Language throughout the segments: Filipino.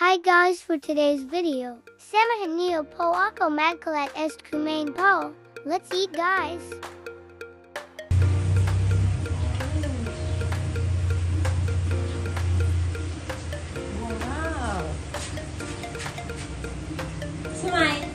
Hi guys, for today's video, samahan niyo po ako magkalat est kumain po. Let's eat guys. Wow! Smile!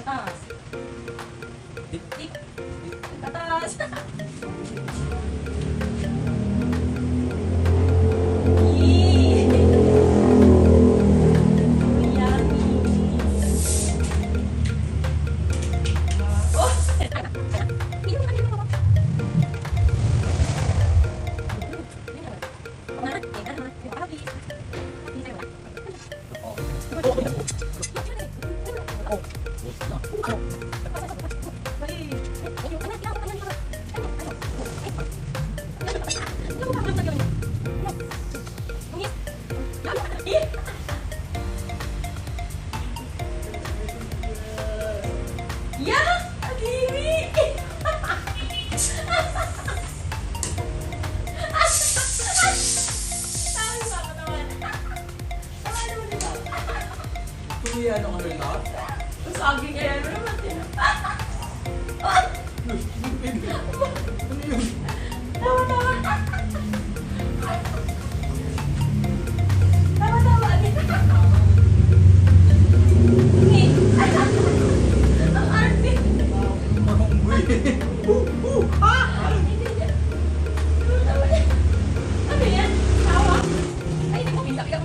Tatas. Dik. Tatas. Ano ka rin lahat? Saging kaya naman din. Ano yun? Tawa-tawa. Ang arte. Ano yan? Tawa? Ay, hindi ko kita. Tawa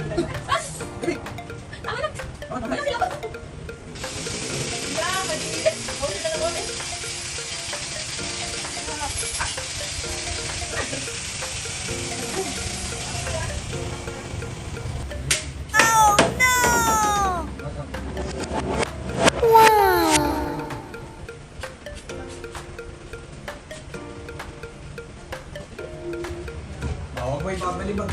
na. Huwag mo ipabalibag.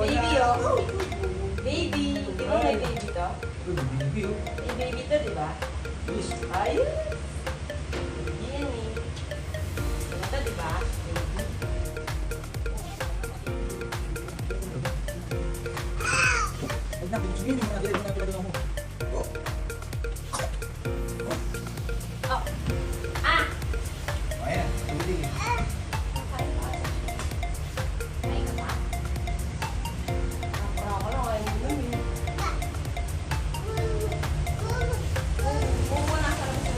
Baby, oh. Baby. Di ba may baby to? Baby, oh. May baby to, di ba? Yes. Ayun. Yan eh. Ito, di ba? Huwag na, pinusunin mo na dito mo. Oh. Ah! Ayan, tuloy. Ay ka ba? Ako lang, ay yun eh. Oo, nasa lang ito.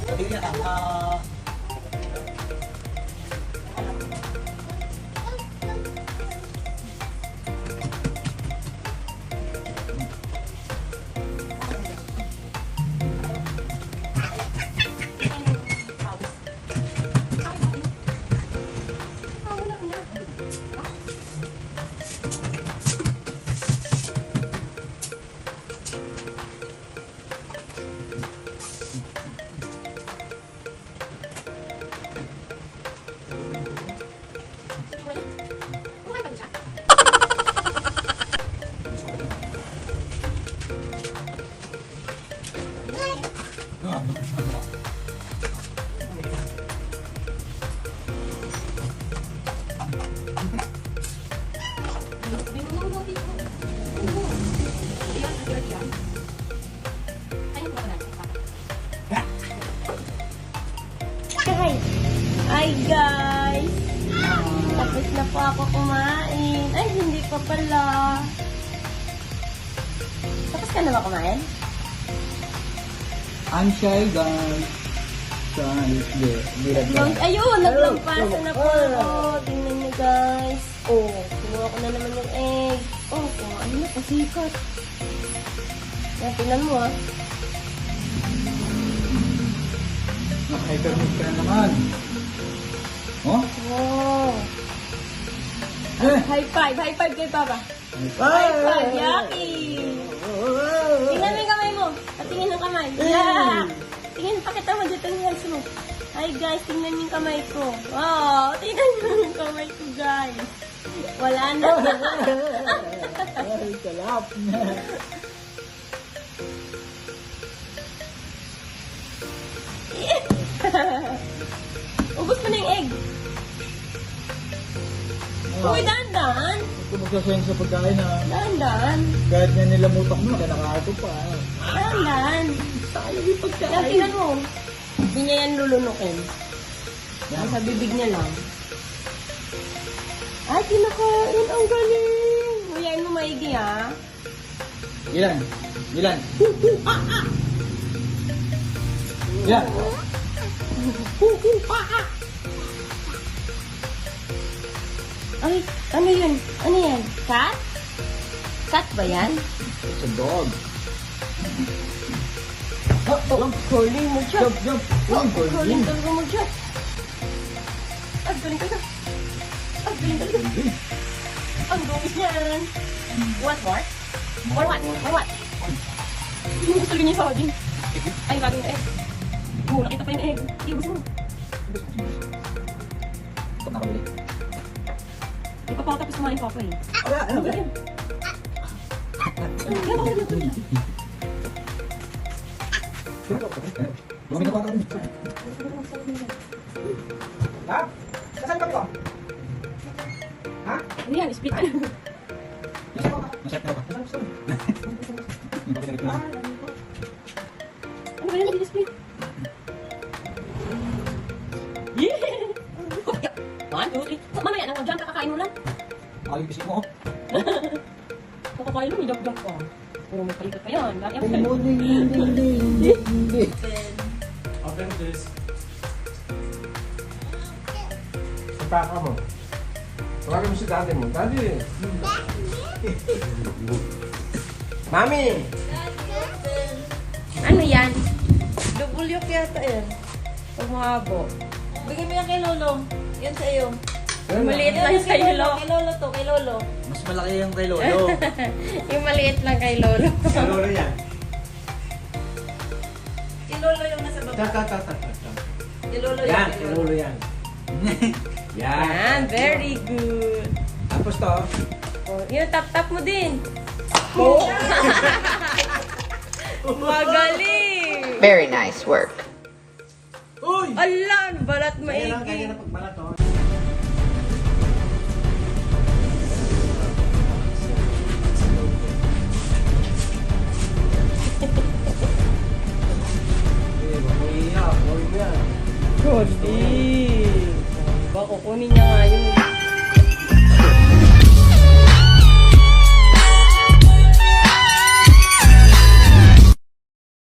Pwede niya ka. Hi guys! Tapos na po ako kumain. Ay, hindi pa pala. Tapos ka na ba kumain? I'm shy, guys. Hindi Ayun, naglampasan na po ako. Tingnan niyo guys. Oh, kinuha ko na naman yung egg. Oh, ano na, pasikat. Yan, tingnan mo ah. Naka-hypermix ka na naman. Oh? Wow. Eh! High five kay Papa. High five, Yaki! Tingnan mo yung kamay mo. Patingin ng kamay. Yeah! Tingnan, pakita mo dito yung hands mo. Hi guys, tingnan yung kamay ko. Wow! Tingnan mo yung kamay ko guys. Wala na. Ay, kalap. Ubus mo na yung egg. Uy, dahan-dahan. Kung magsasayang sa pagkain na Dahan-dahan. kahit na nilamutak mo, kaya nakakato pa. Dahan-dahan. Sayang yung Yan, pagkain. tingnan mo. Hindi niya yan lulunukin. Yan. Sa bibig niya lang. Ay, kinakain. Ang galing. Uyain mo maigi, ha? Ilan? Ilan? Ilan? Ay, ano yun? Ano yan? Cat? Cat ba yan? It's a dog. Oh, curling mo dyan. Jump! Oh, Uy, curling talaga mo dyan. Ang galing ka na. Ang galing ka na. Ang dumi niyan. What more? Or what? Or what? Hindi gusto niya sa akin. Ay, bagong egg. Oh, nakita pa yung egg. Ibus mo. Ito nakabili. Hindi pa tapos kumain pa ako eh. Ano ba? Bumili ka pa kami. Ha? Nasaan kami ko? Ha? Ano yan? Split ka na. Nasaan ka ba? Ano ba yan? Hindi split. Yeah! 1, 2, 3. Mamaya na, dyan kakakain mo lang. Ayaw yung bisik mo. Kakakain lang, idagdag ka. Puro may palikat pa yan. Dati ako Hindi. Open this. Ipaka mo. Tawagin mo si daddy mo. Daddy! Mami! Ano yan? Double yolk yata yan. Pag mahabo. Bigyan mo yan kay Lolo. Yan sa iyo. Maliit lang Yan, kay Lolo. Kay Lolo to, kay Lolo. Mas malaki yung kay Lolo. Yung maliit lang kay Lolo. Lolo yan. Kay Lolo yung nasa baba. Ta. Kay Lolo Yan, yan. kay Lolo yan. Yan, very good. Tapos to. Oh, yun, tap-tap mo din. Oh. Magaling! Very nice work. Uy! Ala, balat Kaya maigi. na pagbalat to. Galing! Ba, kukunin niya nga yung